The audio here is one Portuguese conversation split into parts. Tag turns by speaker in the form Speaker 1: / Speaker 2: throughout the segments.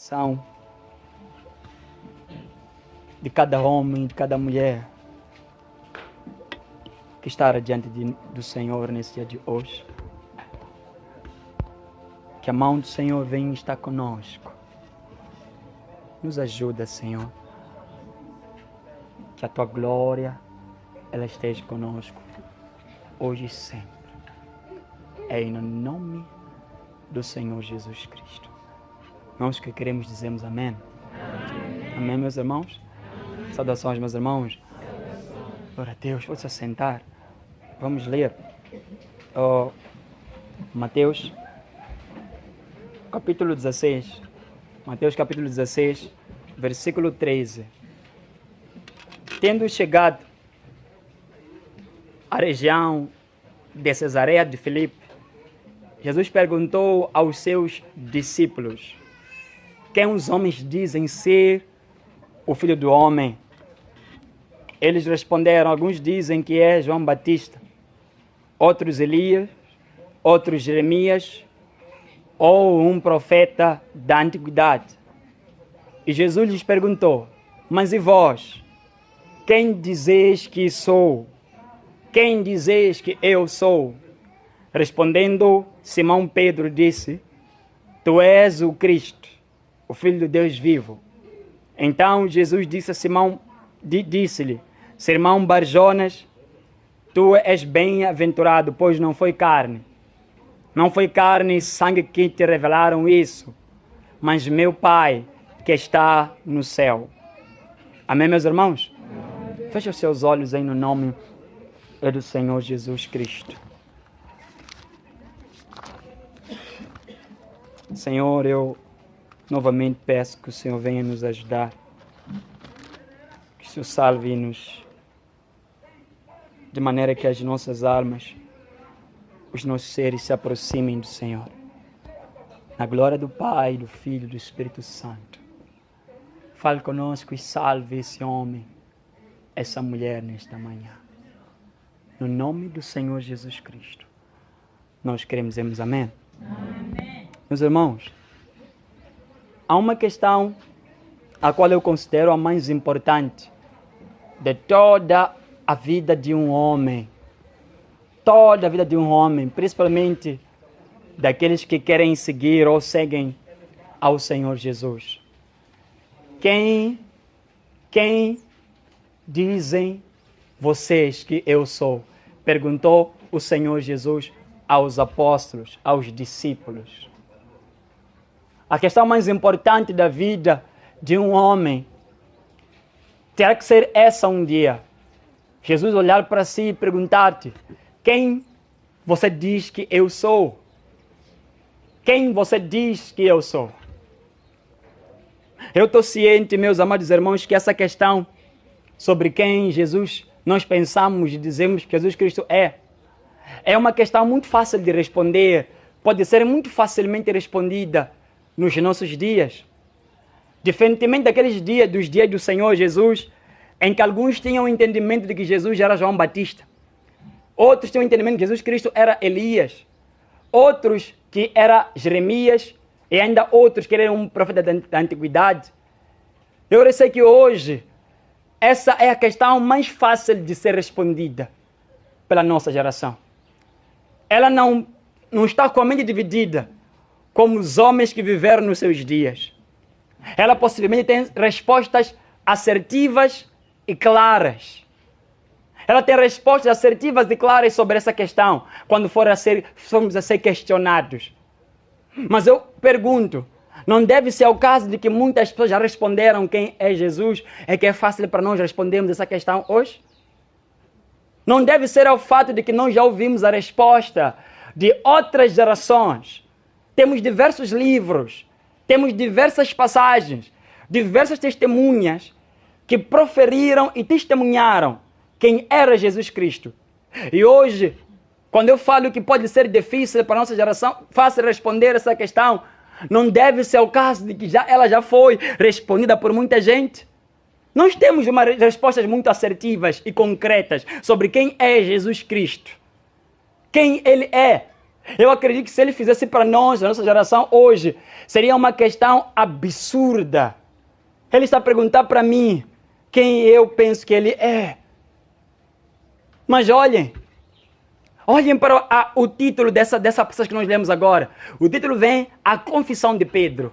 Speaker 1: coração de cada homem, de cada mulher que está diante do Senhor nesse dia de hoje. Que a mão do Senhor venha estar conosco. Nos ajuda, Senhor. Que a Tua glória, ela esteja conosco, hoje e sempre. É em nome do Senhor Jesus Cristo. Nós que queremos dizemos amém. Amém, meus irmãos? Saudações, meus irmãos. Glória a Deus, pode se assentar. Vamos ler Mateus, capítulo 16. Mateus, capítulo 16, versículo 13. Tendo chegado à região de Cesareia de Filipe, Jesus perguntou aos seus discípulos: quem os homens dizem ser o Filho do Homem? Eles responderam: alguns dizem que é João Batista, outros Elias, outros Jeremias, ou um profeta da antiguidade. E Jesus lhes perguntou: mas e vós? Quem dizeis que sou? Quem dizeis que eu sou? Respondendo, Simão Pedro disse: tu és o Cristo, o Filho de Deus vivo. Então Jesus disse a Simão, disse-lhe: Simão Barjonas, tu és bem-aventurado, pois não foi carne e sangue que te revelaram isso, mas meu Pai que está no céu. Amém, meus irmãos? Feche os seus olhos aí no nome do Senhor Jesus Cristo. Senhor, eu novamente peço que o Senhor venha nos ajudar, que o Senhor salve-nos, de maneira que as nossas almas, os nossos seres se aproximem do Senhor. Na glória do Pai, do Filho e do Espírito Santo. Fale conosco e salve esse homem, essa mulher nesta manhã. No nome do Senhor Jesus Cristo. Nós queremos dizermos amém. Amém. Meus irmãos, há uma questão a qual eu considero a mais importante de toda a vida de um homem. Toda a vida de um homem, principalmente daqueles que querem seguir ou seguem ao Senhor Jesus. Quem dizem vocês que eu sou? Perguntou o Senhor Jesus aos apóstolos, aos discípulos. A questão mais importante da vida de um homem terá que ser essa um dia. Jesus olhar para si e perguntar-te: quem você diz que eu sou? Quem você diz que eu sou? Eu estou ciente, meus amados irmãos, que essa questão sobre quem nós pensamos e dizemos que Jesus Cristo é uma questão muito fácil de responder, pode ser muito facilmente respondida nos nossos dias. Diferentemente dos dias do Senhor Jesus, em que alguns tinham o entendimento de que Jesus era João Batista, outros tinham o entendimento que Jesus Cristo era Elias, outros que era Jeremias, e ainda outros que eram um profeta da antiguidade. Eu sei que hoje essa é a questão mais fácil de ser respondida pela nossa geração. Ela não está com a mente dividida como os homens que viveram nos seus dias. Ela possivelmente tem respostas assertivas e claras. Ela tem respostas assertivas e claras sobre essa questão, quando formos a ser questionados. Mas eu pergunto, não deve ser o caso de que muitas pessoas já responderam quem é Jesus, é que é fácil para nós respondermos essa questão hoje? Não deve ser o fato de que nós já ouvimos a resposta de outras gerações. Temos diversos livros, temos diversas passagens, diversas testemunhas que proferiram e testemunharam quem era Jesus Cristo. E hoje, quando eu falo que pode ser difícil para a nossa geração, fácil responder essa questão, não deve ser o caso de que ela já foi respondida por muita gente. Nós temos respostas muito assertivas e concretas sobre quem é Jesus Cristo. Quem Ele é. Eu acredito que se ele fizesse para nós, na nossa geração hoje, seria uma questão absurda. Ele está perguntando para mim quem eu penso que ele é. Mas olhem para o título dessa passagem que nós lemos agora. O título vem A Confissão de Pedro.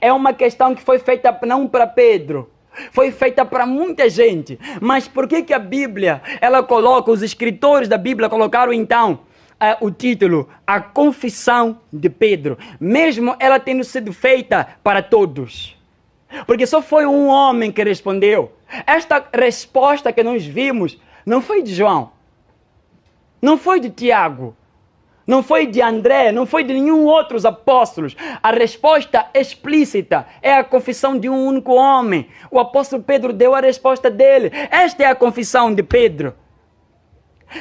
Speaker 1: É uma questão que foi feita não para Pedro, foi feita para muita gente. Mas por que a Bíblia, os escritores da Bíblia colocaram então o título A Confissão de Pedro, mesmo ela tendo sido feita para todos? Porque só foi um homem que respondeu. Esta resposta que nós vimos não foi de João, não foi de Tiago, não foi de André, não foi de nenhum outros apóstolos. A resposta explícita é a confissão de um único homem. O apóstolo Pedro deu a resposta dele. Esta é a confissão de Pedro.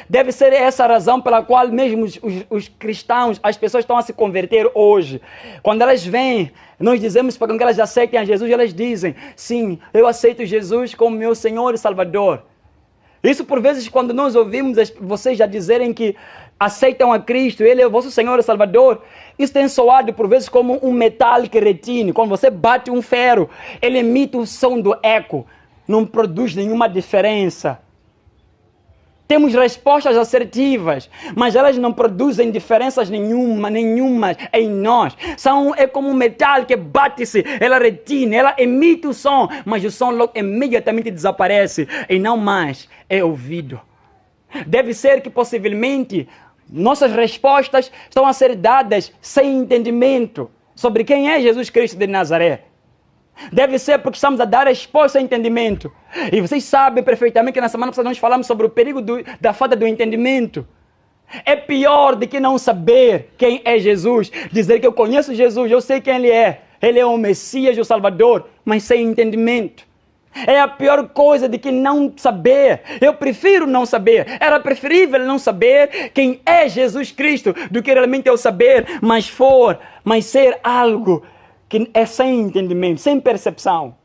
Speaker 1: Deve ser essa a razão pela qual mesmo os cristãos, as pessoas estão a se converter hoje. Quando elas vêm, nós dizemos para que elas aceitem a Jesus, elas dizem, sim, eu aceito Jesus como meu Senhor e Salvador. Isso por vezes quando nós ouvimos vocês já dizerem que aceitam a Cristo, Ele é o vosso Senhor e Salvador, isso tem soado por vezes como um metal que retine. Quando você bate um ferro, ele emite o som do eco, não produz nenhuma diferença. Temos respostas assertivas, mas elas não produzem diferenças nenhuma em nós. É como um metal que bate-se, ela retina, ela emite o som, mas o som logo imediatamente desaparece e não mais é ouvido. Deve ser que possivelmente nossas respostas estão a ser dadas sem entendimento sobre quem é Jesus Cristo de Nazaré. Deve ser porque estamos a dar resposta ao entendimento. E vocês sabem perfeitamente que na semana passada nós falamos sobre o perigo da falta do entendimento. É pior do que não saber quem é Jesus. Dizer que eu conheço Jesus, eu sei quem Ele é. Ele é o Messias, o Salvador, mas sem entendimento. É a pior coisa do que não saber. Eu prefiro não saber. Era preferível não saber quem é Jesus Cristo do que realmente eu saber, mas ser algo que é sem entendimento, sem percepção.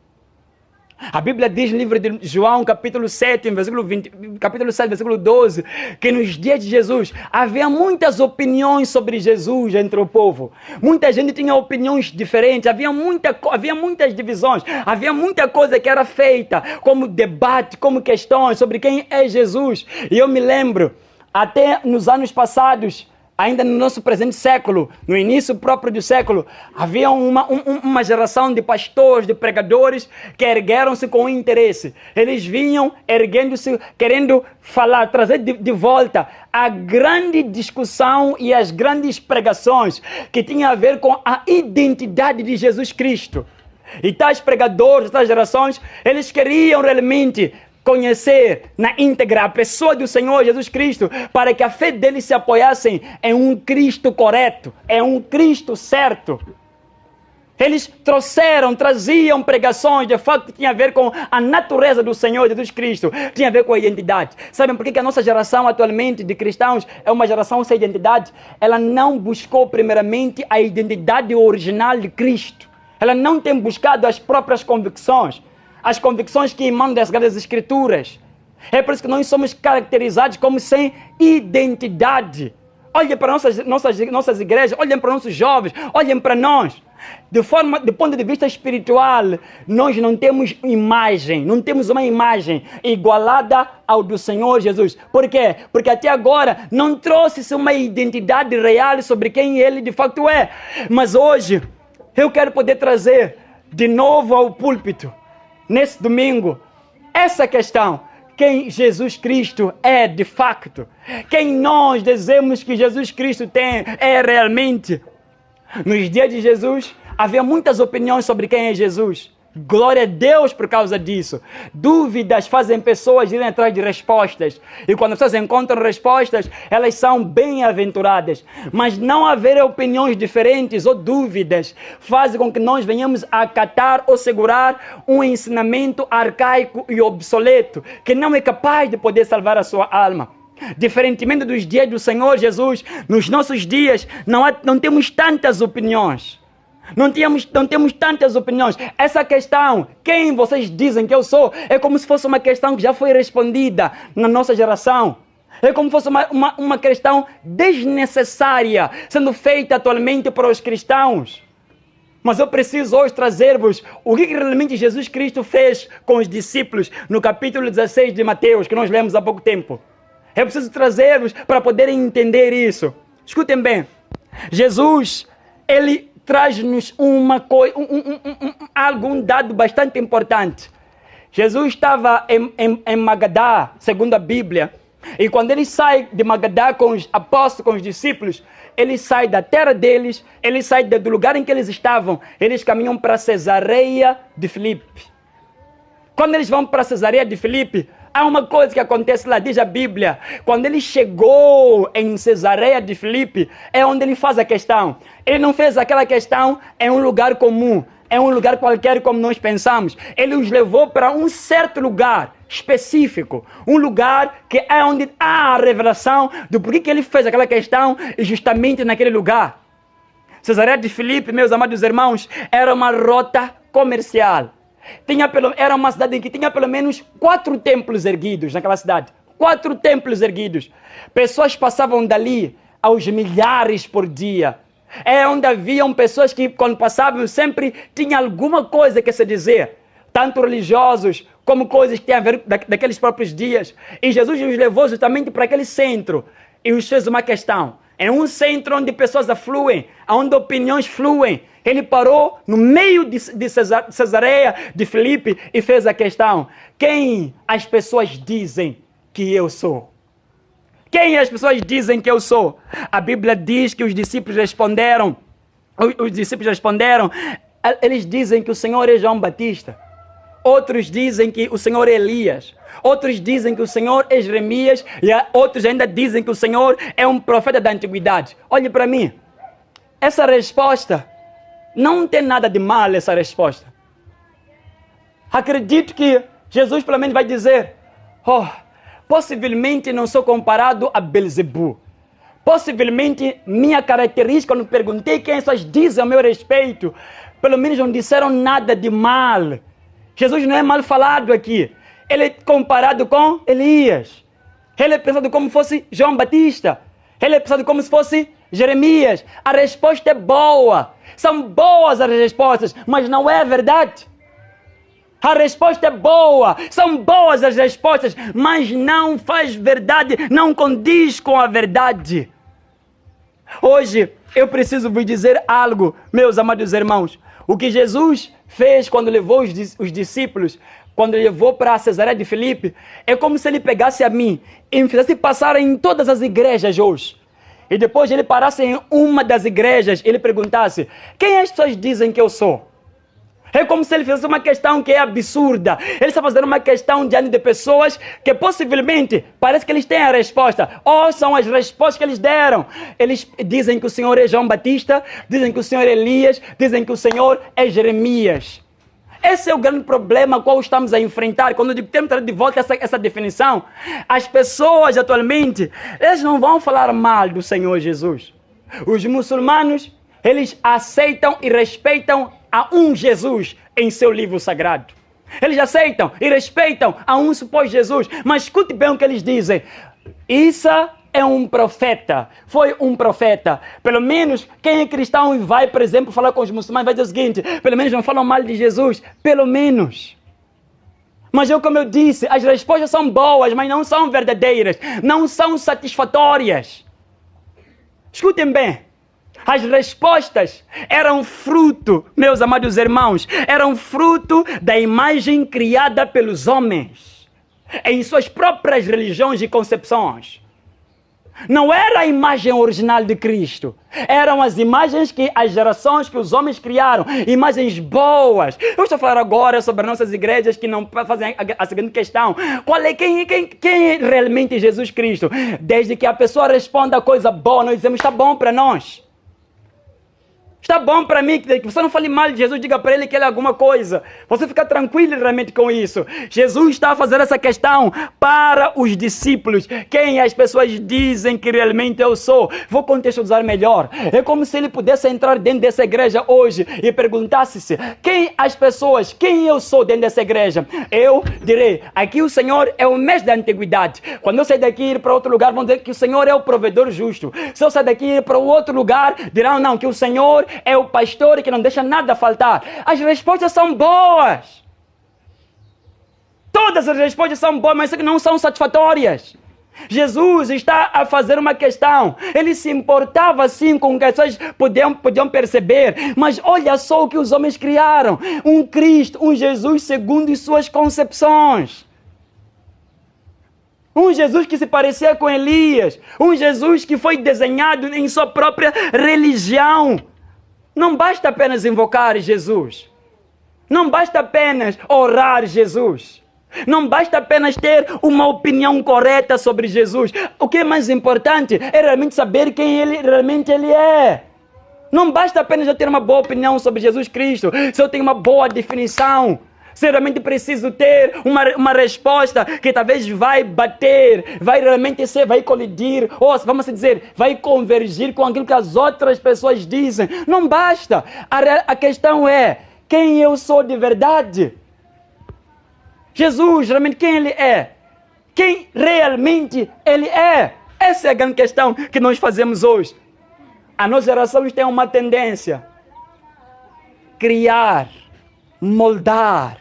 Speaker 1: A Bíblia diz no livro de João, capítulo 7, versículo 12, que nos dias de Jesus havia muitas opiniões sobre Jesus entre o povo. Muita gente tinha opiniões diferentes, havia muitas divisões, havia muita coisa que era feita como debate, como questões sobre quem é Jesus. E eu me lembro, até nos anos passados, ainda no nosso presente século, no início próprio do século, havia uma geração de pastores, de pregadores que ergueram-se com interesse. Eles vinham erguendo-se, querendo falar, trazer de volta a grande discussão e as grandes pregações que tinham a ver com a identidade de Jesus Cristo. E tais pregadores, tais gerações, eles queriam realmente conhecer na íntegra a pessoa do Senhor Jesus Cristo, para que a fé deles se apoiasse em um Cristo correto, em um Cristo certo. Eles traziam pregações de fato que tinha a ver com a natureza do Senhor Jesus Cristo, tinha a ver com a identidade. Sabem por que a nossa geração atualmente de cristãos é uma geração sem identidade? Ela não buscou primeiramente a identidade original de Cristo. Ela não tem buscado as próprias convicções, as convicções que emanam das grandes escrituras. É por isso que nós somos caracterizados como sem identidade. Olhem para nossas igrejas, olhem para nossos jovens, olhem para nós. Do ponto de vista espiritual, nós não temos imagem, não temos uma imagem igualada ao do Senhor Jesus. Por quê? Porque até agora não trouxe-se uma identidade real sobre quem Ele de fato é. Mas hoje, eu quero poder trazer de novo ao púlpito, nesse domingo, essa questão: quem Jesus Cristo é de facto, quem nós dizemos que Jesus Cristo é realmente. Nos dias de Jesus, havia muitas opiniões sobre quem é Jesus. Glória a Deus por causa disso. Dúvidas fazem pessoas irem atrás de respostas. E quando as pessoas encontram respostas, elas são bem-aventuradas. Mas não haver opiniões diferentes ou dúvidas faz com que nós venhamos a acatar ou segurar um ensinamento arcaico e obsoleto, que não é capaz de poder salvar a sua alma. Diferentemente dos dias do Senhor Jesus, nos nossos dias não temos tantas opiniões. Não temos tantas opiniões. Essa questão, quem vocês dizem que eu sou, é como se fosse uma questão que já foi respondida na nossa geração. É como se fosse uma questão desnecessária, sendo feita atualmente para os cristãos. Mas eu preciso hoje trazer-vos o que realmente Jesus Cristo fez com os discípulos no capítulo 16 de Mateus, que nós lemos há pouco tempo. Eu preciso trazer-vos para poderem entender isso. Escutem bem. Jesus, ele traz-nos algum dado bastante importante. Jesus estava em Magadá, segundo a Bíblia. E quando ele sai de Magadá com os apóstolos, com os discípulos, ele sai da terra deles, ele sai do lugar em que eles estavam, eles caminham para Cesareia de Filipe. Quando eles vão para Cesareia de Filipe, há uma coisa que acontece lá, diz a Bíblia. Quando ele chegou em Cesareia de Filipe, é onde ele faz a questão. Ele não fez aquela questão em um lugar comum, é um lugar qualquer como nós pensamos. Ele os levou para um certo lugar específico, um lugar que é onde há a revelação do porquê que ele fez aquela questão e justamente naquele lugar. Cesareia de Filipe, meus amados irmãos, era uma rota comercial. Era uma cidade em que tinha pelo menos 4 templos erguidos naquela cidade. 4 templos erguidos. Pessoas passavam dali aos milhares por dia. É onde haviam pessoas que, quando passavam, sempre tinha alguma coisa que se dizer. Tanto religiosos, como coisas que têm a ver daqueles próprios dias. E Jesus os levou justamente para aquele centro. E os fez uma questão. É um centro onde pessoas afluem, onde opiniões fluem. Ele parou no meio de Cesareia de Filipe e fez a questão. Quem as pessoas dizem que eu sou? Quem as pessoas dizem que eu sou? A Bíblia diz que os discípulos responderam. Eles dizem que o Senhor é João Batista. Outros dizem que o Senhor é Elias. Outros dizem que o Senhor é Jeremias. E outros ainda dizem que o Senhor é um profeta da antiguidade. Olhe para mim. Essa resposta, não tem nada de mal essa resposta. Acredito que Jesus pelo menos vai dizer, possivelmente não sou comparado a Belzebu. Possivelmente minha característica, quando perguntei quem as pessoas dizem a meu respeito, pelo menos não disseram nada de mal. Jesus não é mal falado aqui. Ele é comparado com Elias. Ele é pensado como se fosse João Batista. Ele é pensado como se fosse Jeremias. A resposta é boa. São boas as respostas, mas não é verdade. A resposta é boa. São boas as respostas, mas não faz verdade, não condiz com a verdade. Hoje eu preciso vos dizer algo, meus amados irmãos. O que Jesus fez quando levou os discípulos, quando ele levou para Cesareia de Filipe, é como se ele pegasse a mim e me fizesse passar em todas as igrejas hoje. E depois ele parasse em uma das igrejas e ele perguntasse, quem as pessoas dizem que eu sou? É como se ele fizesse uma questão que é absurda. Ele está fazendo uma questão diante de pessoas que possivelmente parece que eles têm a resposta. Ou são as respostas que eles deram. Eles dizem que o Senhor é João Batista, dizem que o Senhor é Elias, dizem que o Senhor é Jeremias. Esse é o grande problema qual estamos a enfrentar. Quando eu digo temos que trazer de volta essa definição, as pessoas atualmente, eles não vão falar mal do Senhor Jesus. Os muçulmanos, eles aceitam e respeitam a um Jesus em seu livro sagrado. Eles aceitam e respeitam a um suposto Jesus. Mas escute bem o que eles dizem. Isa é um profeta. Foi um profeta. Pelo menos quem é cristão e vai, por exemplo, falar com os muçulmanos, vai dizer o seguinte, pelo menos não falam mal de Jesus. Pelo menos. Mas como eu disse, as respostas são boas, mas não são verdadeiras. Não são satisfatórias. Escutem bem. As respostas eram fruto, meus amados irmãos, eram fruto da imagem criada pelos homens em suas próprias religiões e concepções. Não era a imagem original de Cristo. Eram as imagens que as gerações, que os homens criaram. Imagens boas. Eu estou falando agora sobre nossas igrejas que não fazem a seguinte questão. Quem é realmente Jesus Cristo? Desde que a pessoa responda a coisa boa, nós dizemos, está bom para nós. Está bom para mim que você não fale mal de Jesus, diga para ele que ele é alguma coisa. Você fica tranquilo realmente com isso. Jesus está a fazer essa questão para os discípulos. Quem as pessoas dizem que realmente eu sou? Vou contextualizar melhor. É como se ele pudesse entrar dentro dessa igreja hoje e perguntasse-se: quem eu sou dentro dessa igreja? Eu direi: aqui o Senhor é o mestre da antiguidade. Quando eu sair daqui e ir para outro lugar, vão dizer que o Senhor é o provedor justo. Se eu sair daqui e ir para outro lugar, dirão não, que o Senhor é o pastor que não deixa nada faltar. As respostas são boas. Todas as respostas são boas, mas não são satisfatórias. Jesus está a fazer uma questão. Ele se importava sim com o que as pessoas podiam perceber. Mas olha só o que os homens criaram. Um Cristo, um Jesus segundo as suas concepções. Um Jesus que se parecia com Elias. Um Jesus que foi desenhado em sua própria religião. Não basta apenas invocar Jesus. Não basta apenas orar Jesus. Não basta apenas ter uma opinião correta sobre Jesus. O que é mais importante é realmente saber quem ele realmente é. Não basta apenas eu ter uma boa opinião sobre Jesus Cristo. Se eu tenho uma boa definição, se eu realmente preciso ter uma resposta que talvez vai bater, vai realmente vai colidir, ou vamos dizer, vai convergir com aquilo que as outras pessoas dizem. Não basta. A questão é, quem eu sou de verdade? Jesus, realmente quem ele é? Quem realmente ele é? Essa é a grande questão que nós fazemos hoje. A nossa geração tem uma tendência: criar, moldar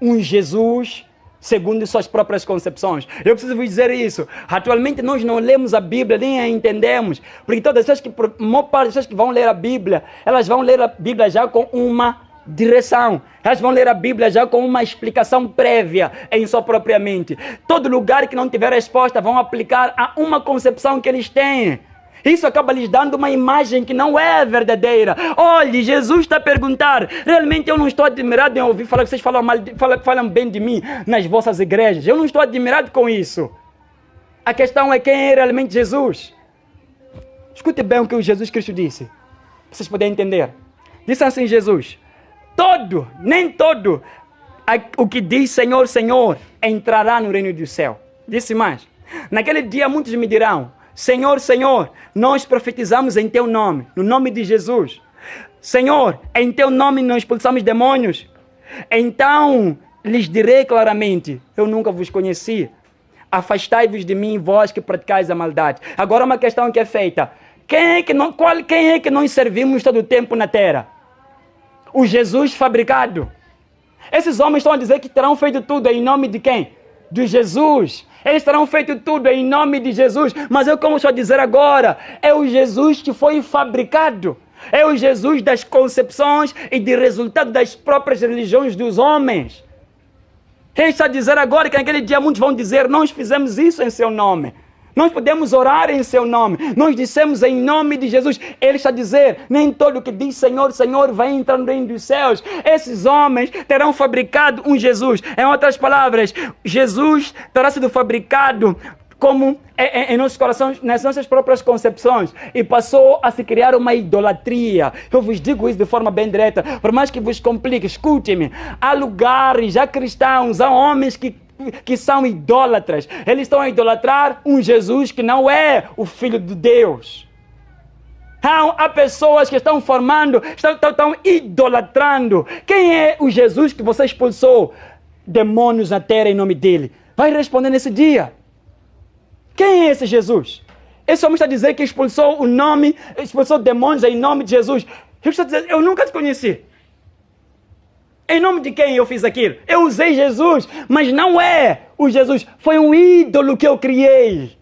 Speaker 1: um Jesus segundo suas próprias concepções. Eu preciso vos dizer isso. Atualmente nós não lemos a Bíblia, nem a entendemos. Porque todas as pessoas a maior parte das pessoas que vão ler a Bíblia, elas vão ler a Bíblia já com uma direção. Elas vão ler a Bíblia já com uma explicação prévia em sua própria mente. Todo lugar que não tiver resposta vão aplicar a uma concepção que eles têm. Isso acaba lhes dando uma imagem que não é verdadeira. Olhe, Jesus está a perguntar. Realmente eu não estou admirado em ouvir falar que vocês falam bem de mim nas vossas igrejas. Eu não estou admirado com isso. A questão é quem é realmente Jesus. Escute bem o que o Jesus Cristo disse, para vocês poderem entender. Disse assim Jesus: nem todo o que diz Senhor, Senhor, entrará no reino do céu. Disse mais: naquele dia muitos me dirão: Senhor, Senhor, nós profetizamos em teu nome, no nome de Jesus. Senhor, em teu nome nós expulsamos demônios. Então lhes direi claramente: eu nunca vos conheci. Afastai-vos de mim, vós que praticais a maldade. Agora uma questão que é feita: quem é que nós servimos todo o tempo na terra? O Jesus fabricado. Esses homens estão a dizer que terão feito tudo em nome de quem? De Jesus. Eles terão feito tudo em nome de Jesus. Mas eu como estou a dizer agora, é o Jesus que foi fabricado. É o Jesus das concepções e de resultado das próprias religiões dos homens. Ele está a dizer agora que naquele dia muitos vão dizer: nós fizemos isso em seu nome. Nós podemos orar em seu nome. Nós dissemos em nome de Jesus. Ele está a dizer: nem todo que diz Senhor, Senhor vai entrar no reino dos céus. Esses homens terão fabricado um Jesus. Em outras palavras, Jesus terá sido fabricado como em nossos corações, nas nossas próprias concepções, e passou a se criar uma idolatria. Eu vos digo isso de forma bem direta, por mais que vos complique, escute-me. Há lugares, há cristãos, há homens que são idólatras. Eles estão a idolatrar um Jesus que não é o Filho de Deus. Há pessoas que estão estão idolatrando. Quem é o Jesus que você expulsou demônios na terra em nome dele? Vai responder nesse dia. Quem é esse Jesus? Esse homem está a dizer que expulsou demônios em nome de Jesus. Eu estou a dizer: eu nunca te conheci. Em nome de quem eu fiz aquilo? Eu usei Jesus, mas não é o Jesus. Foi um ídolo que eu criei.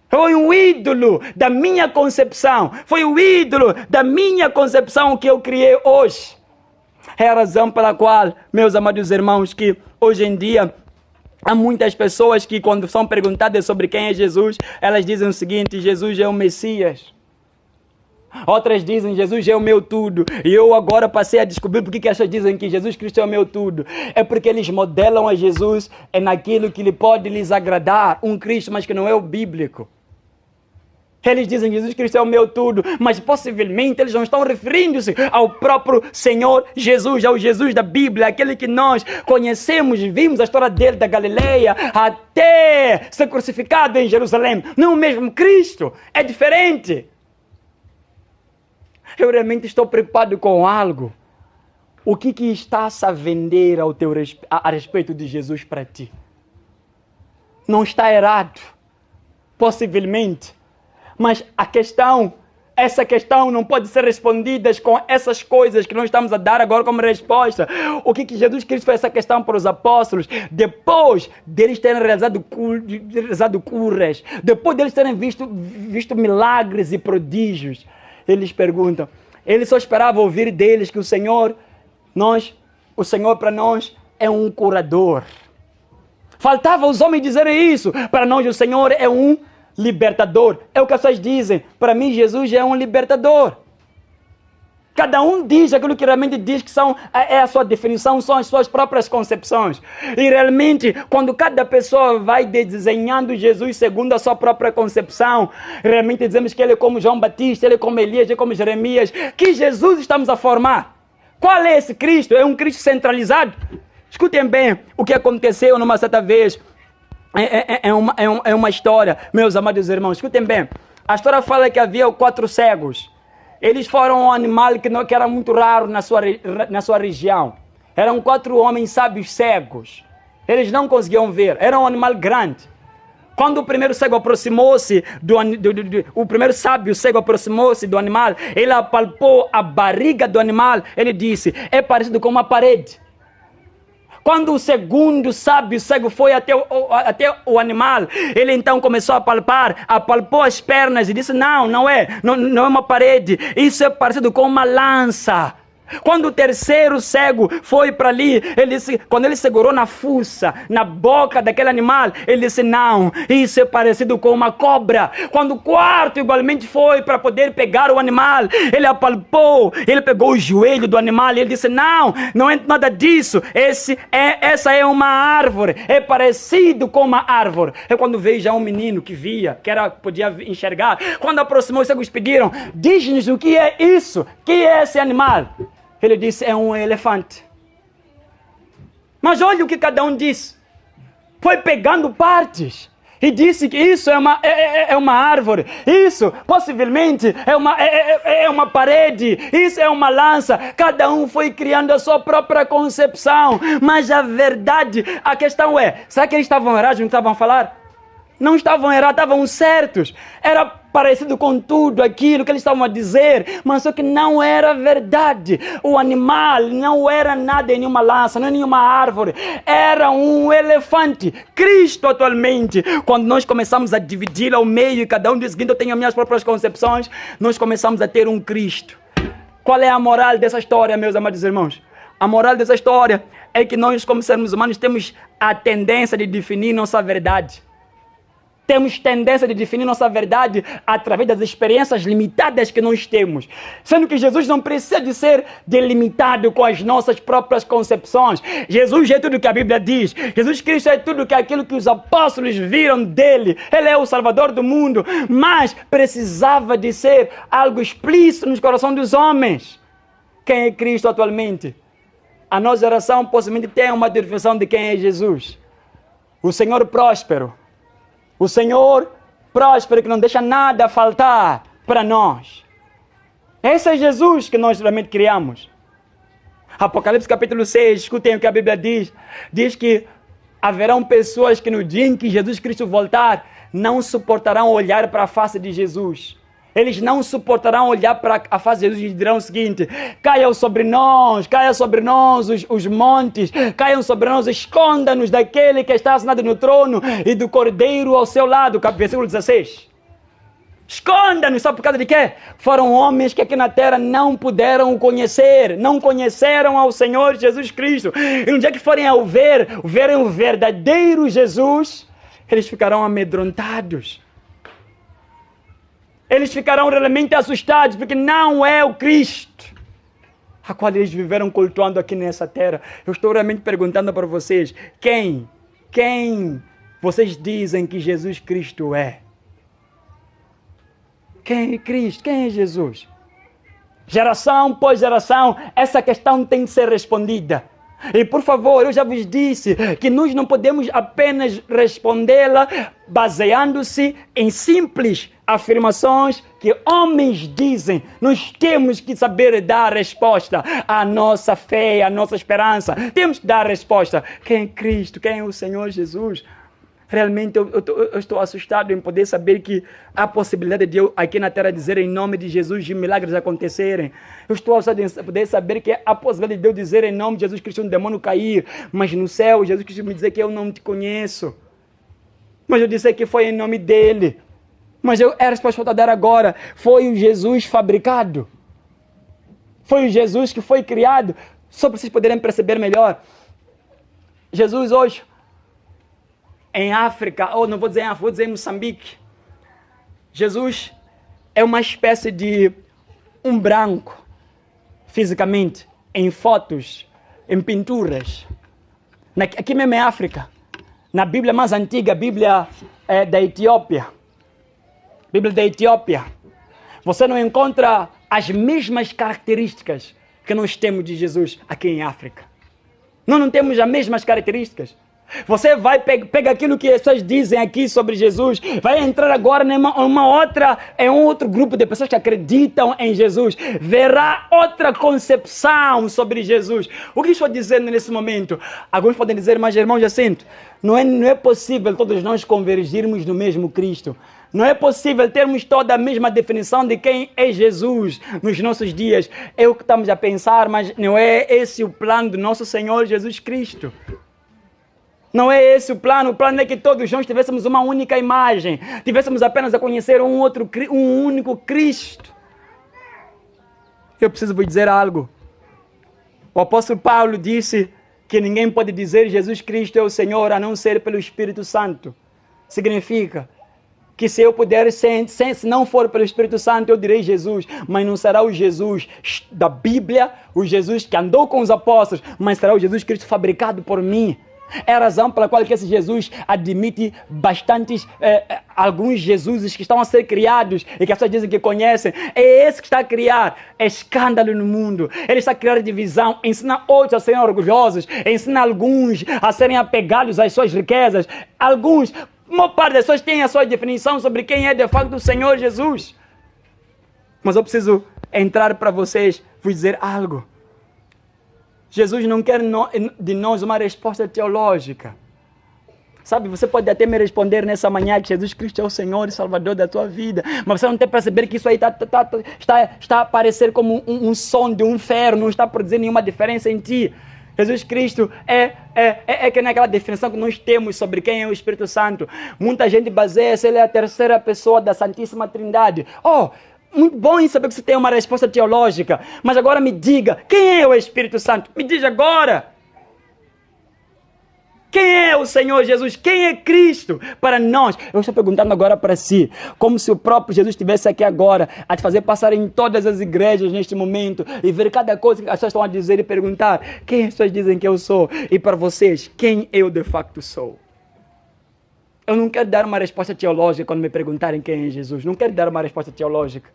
Speaker 1: Foi um ídolo da minha concepção. Foi o ídolo da minha concepção que eu criei hoje. É a razão pela qual, meus amados irmãos, que hoje em dia há muitas pessoas que quando são perguntadas sobre quem é Jesus, elas dizem o seguinte: Jesus é o Messias. Outras dizem: Jesus é o meu tudo. E eu agora passei a descobrir por que elas dizem que Jesus Cristo é o meu tudo. É porque eles modelam a Jesus naquilo que pode lhes agradar. Um Cristo, mas que não é o bíblico. Eles dizem que Jesus Cristo é o meu tudo, mas possivelmente eles não estão referindo-se ao próprio Senhor Jesus, ao Jesus da Bíblia, aquele que nós conhecemos, vimos a história dele da Galileia, até ser crucificado em Jerusalém. Não é o mesmo Cristo, é diferente. Eu realmente estou preocupado com algo. O que estás a vender a respeito de Jesus para ti? Não está errado, possivelmente. Mas essa questão não pode ser respondida com essas coisas que nós estamos a dar agora como resposta. O que Jesus Cristo fez essa questão para os apóstolos, depois deles terem realizado curas, depois deles terem visto milagres e prodígios, eles perguntam, eles só esperavam ouvir deles que o Senhor para nós é um curador. Faltava os homens dizerem isso, para nós o Senhor é um libertador. É o que as pessoas dizem. Para mim, Jesus é um libertador. Cada um diz aquilo que realmente diz que é a sua definição, são as suas próprias concepções. E realmente, quando cada pessoa vai desenhando Jesus segundo a sua própria concepção, realmente dizemos que ele é como João Batista, ele é como Elias, ele é como Jeremias. Que Jesus estamos a formar? Qual é esse Cristo? É um Cristo centralizado? Escutem bem o que aconteceu numa certa vez. É uma história, meus amados irmãos, escutem bem. A história fala que havia 4 cegos. Eles foram um animal que era muito raro na sua região. Eram 4 homens sábios cegos. Eles não conseguiam ver. Era um animal grande. Quando o primeiro cego aproximou-se o primeiro sábio cego aproximou-se do animal, ele apalpou a barriga do animal. Ele disse: é parecido com uma parede. Quando o segundo sábio cego foi até o animal, ele então começou a palpar, apalpou as pernas e disse: não é uma parede, isso é parecido com uma lança. Quando o terceiro cego foi para ali, quando ele segurou na fuça, na boca daquele animal, ele disse: não, isso é parecido com uma cobra. Quando o quarto igualmente foi para poder pegar o animal, ele apalpou, ele pegou o joelho do animal e ele disse: não é nada disso, essa é uma árvore, é parecido com uma árvore. É quando veio já um menino que via, podia enxergar. Quando aproximou, os cegos pediram: diz-nos o que é isso, que é esse animal? Ele disse: é um elefante. Mas olha o que cada um disse. Foi pegando partes e disse que isso é uma árvore, isso possivelmente é uma parede, isso é uma lança. Cada um foi criando a sua própria concepção. Mas a verdade, a questão é: será que eles estavam errados no que estavam a falar? Não estavam errados, estavam certos. Era parecido com tudo aquilo que eles estavam a dizer, mas só que não era verdade. O animal não era nada em nenhuma lança, não em nenhuma árvore. Era um elefante. Cristo atualmente, quando nós começamos a dividir ao meio e cada um diz: eu tenho as minhas próprias concepções, nós começamos a ter um Cristo. Qual é a moral dessa história, meus amados irmãos? A moral dessa história é que nós, como seres humanos, temos a tendência de definir nossa verdade. Temos tendência de definir nossa verdade através das experiências limitadas que nós temos. Sendo que Jesus não precisa de ser delimitado com as nossas próprias concepções. Jesus é tudo que a Bíblia diz. Jesus Cristo é tudo aquilo que os apóstolos viram dele. Ele é o Salvador do mundo. Mas precisava de ser algo explícito no coração dos homens. Quem é Cristo atualmente? A nossa geração possivelmente tem uma definição de quem é Jesus. O Senhor próspero. O Senhor próspero que não deixa nada faltar para nós. Esse é Jesus que nós realmente criamos. Apocalipse capítulo 6, escutem o que a Bíblia diz. Diz que haverão pessoas que no dia em que Jesus Cristo voltar, não suportarão olhar para a face de Jesus. Eles não suportarão olhar para a face de Jesus e dirão o seguinte: caia sobre nós os montes, caiam sobre nós, esconda-nos daquele que está assinado no trono e do Cordeiro ao seu lado. Versículo 16. Esconda-nos, sabe por causa de quê? Foram homens que aqui na terra não puderam conhecer, não conheceram ao Senhor Jesus Cristo. E no dia que forem verem o verdadeiro Jesus, eles ficarão amedrontados. Eles ficarão realmente assustados, porque não é o Cristo a qual eles viveram cultuando aqui nessa terra. Eu estou realmente perguntando para vocês: quem vocês dizem que Jesus Cristo é? Quem é Cristo? Quem é Jesus? Geração por geração, essa questão tem que ser respondida. E por favor, eu já vos disse que nós não podemos apenas respondê-la baseando-se em simples afirmações que homens dizem. Nós temos que saber dar resposta à nossa fé, à nossa esperança. Temos que dar resposta. Quem é Cristo? Quem é o Senhor Jesus? Realmente eu estou assustado em poder saber que há possibilidade de eu aqui na terra dizer em nome de Jesus de milagres acontecerem. Eu estou assustado em poder saber que há possibilidade de eu dizer em nome de Jesus Cristo um demônio cair. Mas no céu Jesus Cristo me dizer que eu não te conheço. Mas eu disse que foi em nome dele. Mas a resposta que eu estou a dar agora foi o Jesus fabricado. Foi o Jesus que foi criado. Só para vocês poderem perceber melhor. Jesus hoje em África, ou não vou dizer em África, vou dizer em Moçambique. Jesus é uma espécie de um branco, fisicamente, em fotos, em pinturas. Aqui mesmo em África, na Bíblia mais antiga, a Bíblia da Etiópia. Bíblia da Etiópia. Você não encontra as mesmas características que nós temos de Jesus aqui em África. Nós não temos as mesmas características. Você vai pegar aquilo que as pessoas dizem aqui sobre Jesus, vai entrar agora em um outro grupo de pessoas que acreditam em Jesus, verá outra concepção sobre Jesus. O que estou dizendo nesse momento? Alguns podem dizer, mas irmão Jacinto, não é possível todos nós convergirmos no mesmo Cristo. Não é possível termos toda a mesma definição de quem é Jesus nos nossos dias. É o que estamos a pensar, mas não é esse o plano do nosso Senhor Jesus Cristo. Não é esse o plano é que todos nós tivéssemos uma única imagem, tivéssemos apenas a conhecer um único Cristo. Eu preciso vos dizer algo. O apóstolo Paulo disse que ninguém pode dizer Jesus Cristo é o Senhor a não ser pelo Espírito Santo. Significa que se eu puder, se não for pelo Espírito Santo, eu direi Jesus, mas não será o Jesus da Bíblia, o Jesus que andou com os apóstolos, mas será o Jesus Cristo fabricado por mim. É a razão pela qual que esse Jesus admite alguns Jesuses que estão a ser criados e que as pessoas dizem que conhecem. É esse que está a criar escândalo no mundo. Ele está a criar divisão, ensina outros a serem orgulhosos, ensina alguns a serem apegados às suas riquezas. Alguns, uma parte das pessoas tem a sua definição sobre quem é de fato o Senhor Jesus. Mas eu preciso entrar para vocês, vos dizer algo. Jesus não quer de nós uma resposta teológica. Sabe, você pode até me responder nessa manhã que Jesus Cristo é o Senhor e Salvador da tua vida, mas você não tem que perceber que isso aí está a parecer como um som de um ferro, não está a produzir nenhuma diferença em ti. Jesus Cristo é que naquela definição que nós temos sobre quem é o Espírito Santo. Muita gente baseia-se, ele é a terceira pessoa da Santíssima Trindade. Muito bom em saber que você tem uma resposta teológica. Mas agora me diga, quem é o Espírito Santo? Me diga agora. Quem é o Senhor Jesus? Quem é Cristo para nós? Eu estou perguntando agora para si, como se o próprio Jesus estivesse aqui agora, a te fazer passar em todas as igrejas neste momento e ver cada coisa que as pessoas estão a dizer e perguntar, quem as pessoas dizem que eu sou? E para vocês, quem eu de facto sou? Eu não quero dar uma resposta teológica quando me perguntarem quem é Jesus. Não quero dar uma resposta teológica.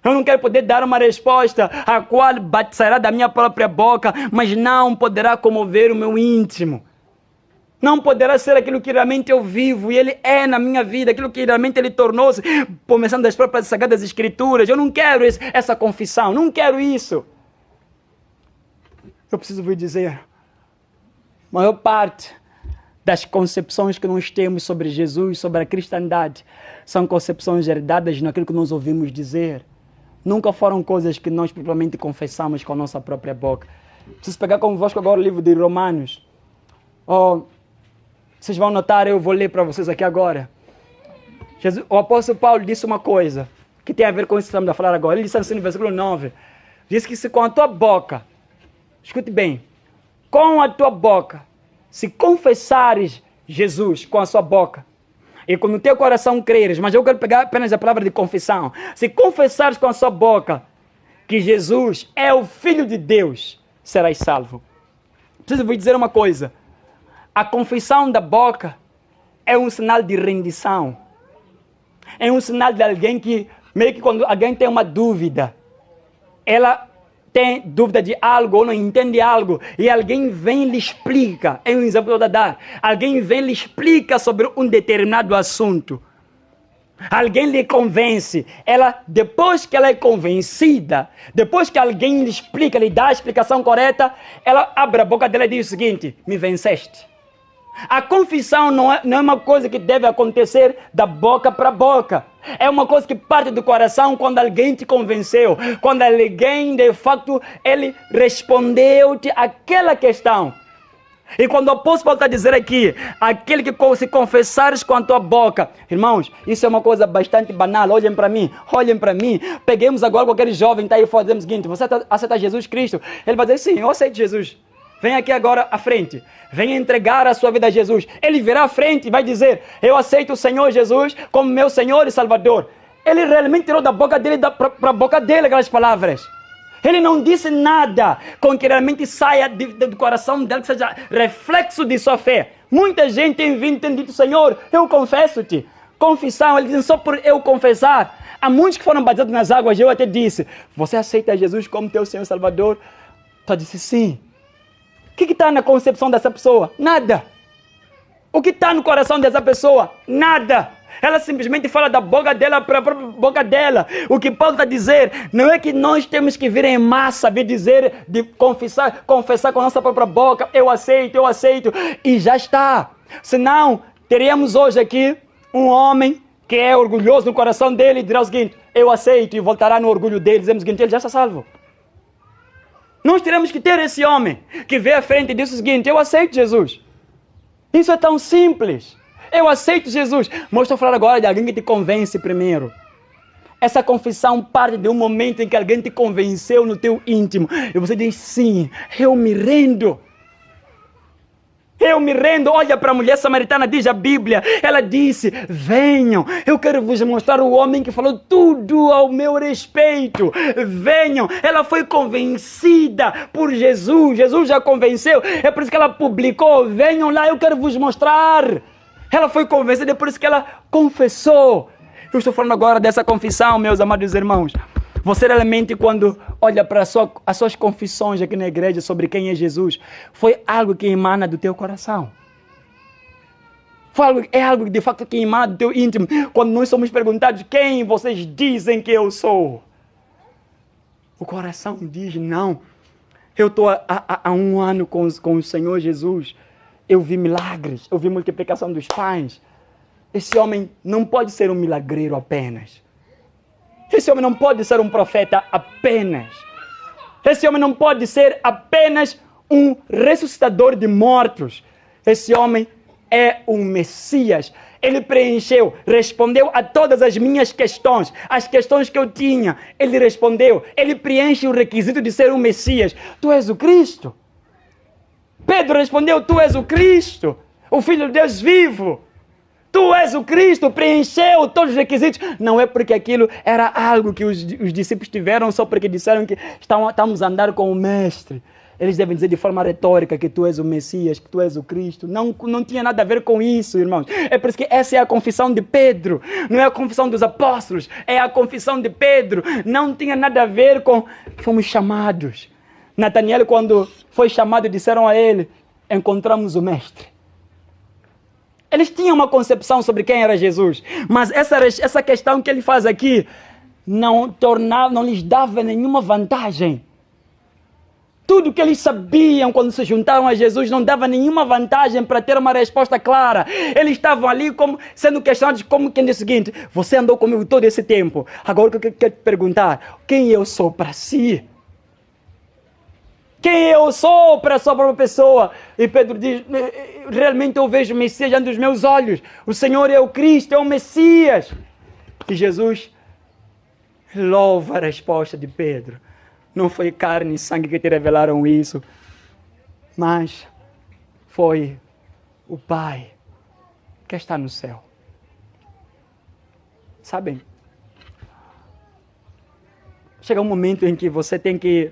Speaker 1: Eu não quero poder dar uma resposta a qual sairá da minha própria boca, mas não poderá comover o meu íntimo. Não poderá ser aquilo que realmente eu vivo e Ele é na minha vida, aquilo que realmente Ele tornou-se, começando das próprias Sagradas Escrituras. Eu não quero essa confissão, não quero isso. Eu preciso vos dizer, a maior parte das concepções que nós temos sobre Jesus, sobre a cristandade, são concepções herdadas naquilo que nós ouvimos dizer. Nunca foram coisas que nós propriamente confessamos com a nossa própria boca. Preciso pegar convosco agora o livro de Romanos. Vocês vão notar, eu vou ler para vocês aqui agora. O apóstolo Paulo disse uma coisa que tem a ver com isso que estamos a falar agora. Ele disse assim no versículo 9. Diz que se com a tua boca, escute bem, com a tua boca, se confessares Jesus com a sua boca, e com o teu coração creres, mas eu quero pegar apenas a palavra de confissão. Se confessares com a sua boca que Jesus é o Filho de Deus, serás salvo. Preciso vos dizer uma coisa. A confissão da boca é um sinal de rendição. É um sinal de alguém que, meio que quando alguém tem uma dúvida, ela tem dúvida de algo ou não entende algo, e alguém vem e lhe explica. É um exemplo que eu vou dar. Alguém vem e lhe explica sobre um determinado assunto. Alguém lhe convence. Ela, depois que ela é convencida, depois que alguém lhe explica, lhe dá a explicação correta, ela abre a boca dela e diz o seguinte: me venceste. A confissão não é uma coisa que deve acontecer da boca para boca. É uma coisa que parte do coração quando alguém te convenceu. Quando alguém, de facto, ele respondeu-te aquela questão. E quando o apóstolo Paulo está a dizer aqui, aquele que se confessares com a tua boca. Irmãos, isso é uma coisa bastante banal. Olhem para mim, olhem para mim. Peguemos agora qualquer jovem que está aí fora, dizemos o seguinte: você aceita Jesus Cristo? Ele vai dizer: sim, eu aceito Jesus. Vem aqui agora à frente. Venha entregar a sua vida a Jesus. Ele virá à frente e vai dizer: eu aceito o Senhor Jesus como meu Senhor e Salvador. Ele realmente tirou da boca dele para a boca dele aquelas palavras. Ele não disse nada com que realmente saia do coração dele, que seja reflexo de sua fé. Muita gente tem vindo e tem dito: Senhor, eu confesso-te. Confissão, ele diz: só por eu confessar. Há muitos que foram batizados nas águas. Eu até disse: você aceita Jesus como teu Senhor e Salvador? Tu disse: sim. O que está na concepção dessa pessoa? Nada. O que está no coração dessa pessoa? Nada. Ela simplesmente fala da boca dela para a própria boca dela. O que Paulo está a dizer não é que nós temos que vir em massa, vir dizer, de confessar com a nossa própria boca: eu aceito, e já está. Senão, teríamos hoje aqui um homem que é orgulhoso no coração dele e dirá o seguinte: eu aceito, e voltará no orgulho dele, dizendo o seguinte: ele já está salvo. Nós teremos que ter esse homem que vê à frente e diz o seguinte: eu aceito Jesus. Isso é tão simples. Eu aceito Jesus. Mas estou falando agora de alguém que te convence primeiro. Essa confissão parte de um momento em que alguém te convenceu no teu íntimo. E você diz: sim, eu me rendo. Eu me rendo. Olha para a mulher samaritana, diz a Bíblia. Ela disse: venham, eu quero vos mostrar o homem que falou tudo ao meu respeito. Venham. Ela foi convencida por Jesus. Jesus já convenceu. É por isso que ela publicou: venham lá, eu quero vos mostrar. Ela foi convencida, é por isso que ela confessou. Eu estou falando agora dessa confissão, meus amados irmãos. Você realmente, quando olha para as suas confissões aqui na igreja sobre quem é Jesus, foi algo que emana do teu coração. É algo de facto que emana do teu íntimo. Quando nós somos perguntados: quem vocês dizem que eu sou? O coração diz: não. Eu estou há um ano com o Senhor Jesus. Eu vi milagres, eu vi multiplicação dos pães. Esse homem não pode ser um milagreiro apenas. Esse homem não pode ser um profeta apenas. Esse homem não pode ser apenas um ressuscitador de mortos. Esse homem é um Messias. Ele preencheu, respondeu a todas as minhas questões, as questões que eu tinha. Ele respondeu, ele preenche o requisito de ser um Messias. Tu és o Cristo. Pedro respondeu: tu és o Cristo, o Filho de Deus vivo. Tu és o Cristo, preencheu todos os requisitos. Não é porque aquilo era algo que os discípulos tiveram só porque disseram que estamos a andar com o Mestre. Eles devem dizer de forma retórica que tu és o Messias, que tu és o Cristo. Não tinha nada a ver com isso, irmãos. É por isso que essa é a confissão de Pedro. Não é a confissão dos apóstolos, é a confissão de Pedro. Não tinha nada a ver com... Fomos chamados. Nataniel, quando foi chamado, disseram a ele: encontramos o Mestre. Eles tinham uma concepção sobre quem era Jesus, mas essa questão que ele faz aqui não lhes dava nenhuma vantagem. Tudo que eles sabiam quando se juntaram a Jesus não dava nenhuma vantagem para ter uma resposta clara. Eles estavam ali como sendo questionados, como quem diz o seguinte: você andou comigo todo esse tempo, agora eu quero te perguntar, quem eu sou para si? Quem eu sou para a sua própria pessoa? E Pedro diz: realmente eu vejo o Messias diante dos meus olhos. O Senhor é o Cristo, é o Messias. E Jesus louva a resposta de Pedro. Não foi carne e sangue que te revelaram isso, mas foi o Pai que está no céu. Sabem? Chega um momento em que você tem que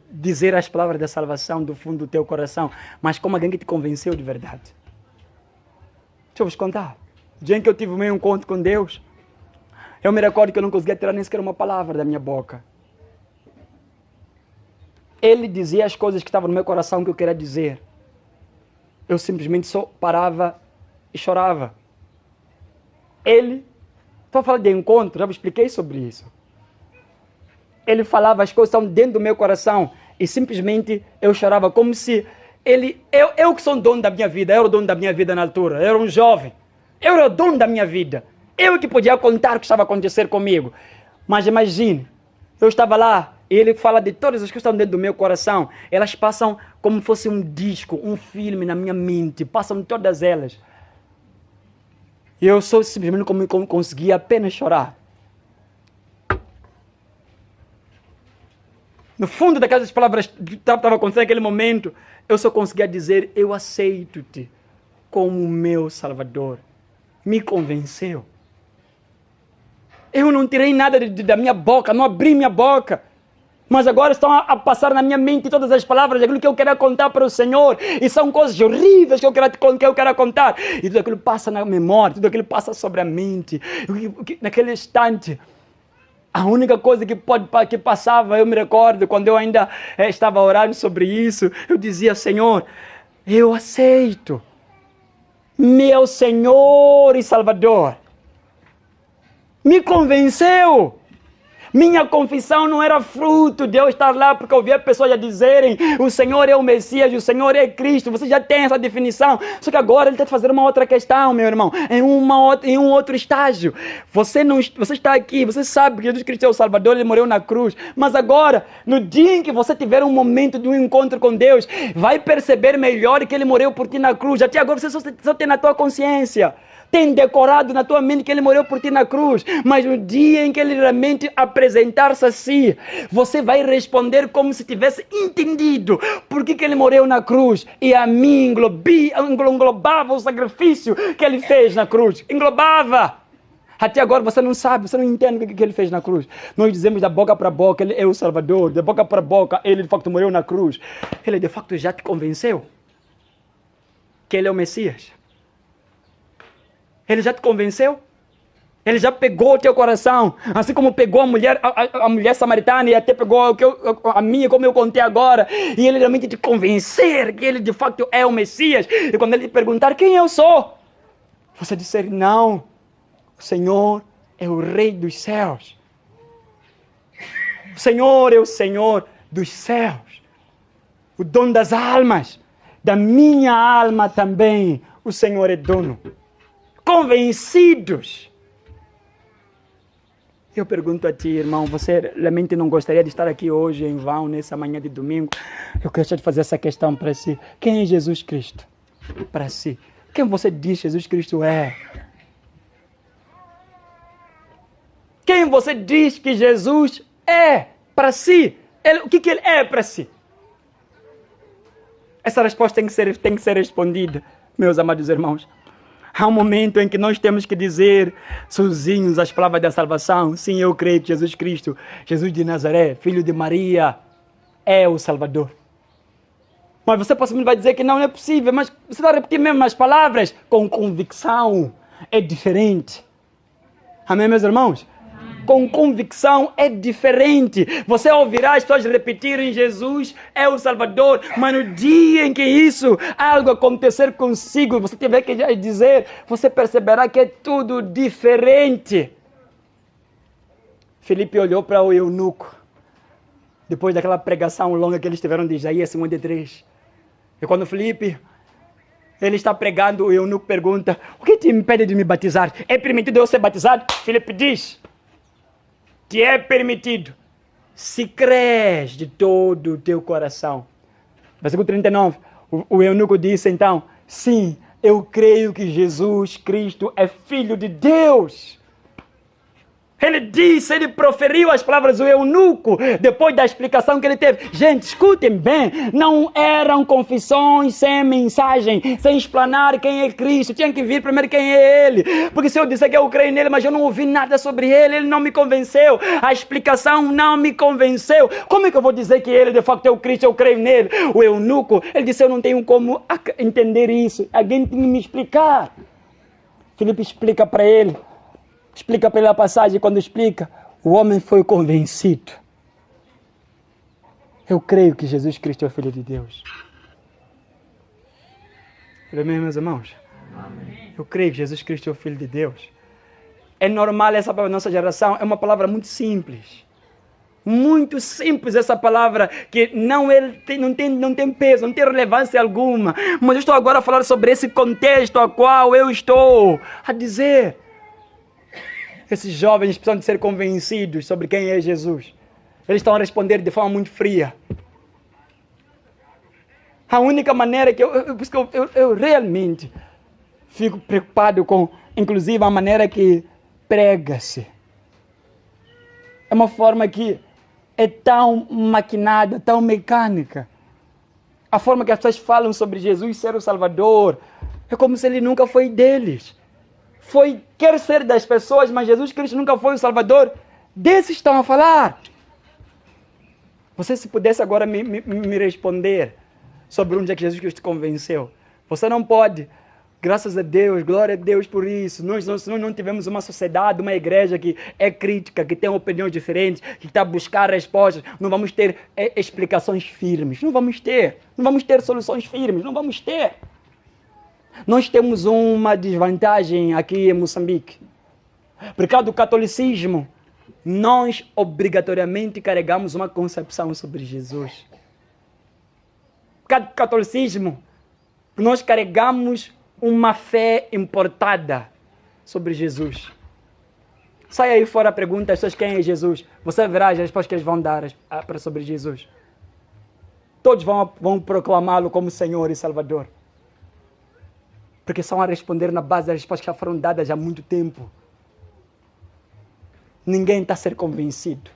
Speaker 1: dizer as palavras da salvação do fundo do teu coração, mas como alguém que te convenceu de verdade. Deixa eu vos contar. O dia em que eu tive o meu encontro com Deus, eu me recordo que eu não conseguia tirar nem sequer uma palavra da minha boca. Ele dizia as coisas que estavam no meu coração que eu queria dizer. Eu simplesmente só parava e chorava. Ele, estou falando de encontro, já me expliquei sobre isso. Ele falava as coisas que estavam dentro do meu coração e simplesmente eu chorava como se eu que sou o dono da minha vida, eu era o dono da minha vida na altura, eu era um jovem, eu era o dono da minha vida, eu que podia contar o que estava a acontecer comigo. Mas imagine, eu estava lá e ele fala de todas as coisas que estão dentro do meu coração, elas passam como se fosse um disco, um filme na minha mente, passam todas elas. E eu só simplesmente como conseguia apenas chorar. No fundo daquelas palavras que estavam acontecendo naquele momento, eu só conseguia dizer, eu aceito-te como meu Salvador. Me convenceu. Eu não tirei nada da minha boca, não abri minha boca. Mas agora estão a passar na minha mente todas as palavras, aquilo que eu quero contar para o Senhor. E são coisas horríveis que eu quero contar. E tudo aquilo passa na memória, tudo aquilo passa sobre a mente. Naquele instante, a única coisa que passava, eu me recordo, quando eu ainda estava orando sobre isso, eu dizia, Senhor, eu aceito. Meu Senhor e Salvador. Me convenceu. Minha confissão não era fruto de eu estar lá porque eu ouvia pessoas já dizerem o Senhor é o Messias, o Senhor é Cristo. Você já tem essa definição. Só que agora ele está fazendo uma outra questão, meu irmão. Em um outro estágio. Você está aqui, você sabe que Jesus Cristo é o Salvador, ele morreu na cruz. Mas agora, no dia em que você tiver um momento de um encontro com Deus, vai perceber melhor que ele morreu por ti na cruz. Até agora você só tem na tua consciência. Tem decorado na tua mente que ele morreu por ti na cruz, mas no dia em que ele realmente apresentar-se a si, você vai responder como se tivesse entendido por que ele morreu na cruz e a mim englobava o sacrifício que ele fez na cruz, englobava. Até agora você não sabe, você não entende o que ele fez na cruz. Nós dizemos da boca para boca, ele é o Salvador, da boca para boca, ele de facto morreu na cruz. Ele de facto já te convenceu que ele é o Messias? Ele já te convenceu? Ele já pegou o teu coração, assim como pegou a mulher samaritana e até pegou a minha, como eu contei agora, e ele realmente te convencer que ele de fato é o Messias. E quando ele te perguntar quem eu sou, você disser, não, o Senhor é o Rei dos céus. O Senhor é o Senhor dos céus, o dono das almas, da minha alma também, o Senhor é dono. Convencidos. Eu pergunto a ti, irmão, você realmente não gostaria de estar aqui hoje em vão, nessa manhã de domingo? Eu quero te fazer essa questão para si. Quem é Jesus Cristo? Para si. Quem você diz Jesus Cristo é? Quem você diz que Jesus é para si? O que ele é para si? Essa resposta tem que ser respondida, meus amados irmãos. Há um momento em que nós temos que dizer sozinhos as palavras da salvação. Sim, eu creio que Jesus Cristo, Jesus de Nazaré, filho de Maria, é o Salvador. Mas você possivelmente vai dizer que não é possível, mas você vai repetir mesmo as palavras com convicção. É diferente. Amém, meus irmãos? Com convicção é diferente. Você ouvirá as pessoas repetirem Jesus é o Salvador, mas no dia em que algo acontecer consigo, você tiver que dizer, você perceberá que é tudo diferente. Filipe olhou para o eunuco, depois daquela pregação longa que eles tiveram de Isaías 53. E quando Filipe, ele está pregando, o eunuco pergunta, o que te impede de me batizar? É permitido eu ser batizado? Filipe diz, te é permitido, se crês de todo o teu coração. Versículo 39, o eunuco disse então, sim, eu creio que Jesus Cristo é Filho de Deus. Ele proferiu as palavras do eunuco, depois da explicação que ele teve. Gente, escutem bem, não eram confissões sem mensagem, sem explanar quem é Cristo. Tinha que vir primeiro quem é Ele. Porque se eu disser que eu creio nele, mas eu não ouvi nada sobre Ele, Ele não me convenceu. A explicação não me convenceu. Como é que eu vou dizer que Ele de facto é o Cristo, eu creio nele? O eunuco, ele disse, eu não tenho como entender isso. Alguém tem que me explicar. Filipe explica para ele a passagem. Quando explica, o homem foi convencido. Eu creio que Jesus Cristo é o Filho de Deus. Amém, meus irmãos? Amém. Eu creio que Jesus Cristo é o Filho de Deus. É normal essa palavra na nossa geração, é uma palavra muito simples. Muito simples essa palavra, que não tem peso, não tem relevância alguma. Mas eu estou agora a falar sobre esse contexto ao qual eu estou a dizer. Esses jovens precisam de ser convencidos sobre quem é Jesus. Eles estão a responder de forma muito fria. A única maneira que eu realmente fico preocupado com, inclusive, a maneira que prega-se. É uma forma que é tão maquinada, tão mecânica. A forma que as pessoas falam sobre Jesus ser o Salvador é como se ele nunca foi deles. Quer ser das pessoas, mas Jesus Cristo nunca foi o Salvador. Desses estão a falar. Você, se pudesse agora me responder sobre onde é que Jesus Cristo convenceu. Você não pode. Graças a Deus, glória a Deus por isso. Nós não tivemos uma sociedade, uma igreja que é crítica, que tem opiniões diferentes, que está a buscar respostas. Não vamos ter explicações firmes. Não vamos ter. Não vamos ter soluções firmes. Não vamos ter. Nós temos uma desvantagem aqui em Moçambique. Por causa do catolicismo, nós obrigatoriamente carregamos uma concepção sobre Jesus. Por causa do catolicismo, nós carregamos uma fé importada sobre Jesus. Sai aí fora a pergunta às pessoas quem é Jesus. Você verá as respostas que eles vão dar sobre Jesus. Todos vão proclamá-lo como Senhor e Salvador. Porque são a responder na base das respostas que já foram dadas há muito tempo. Ninguém está a ser convencido.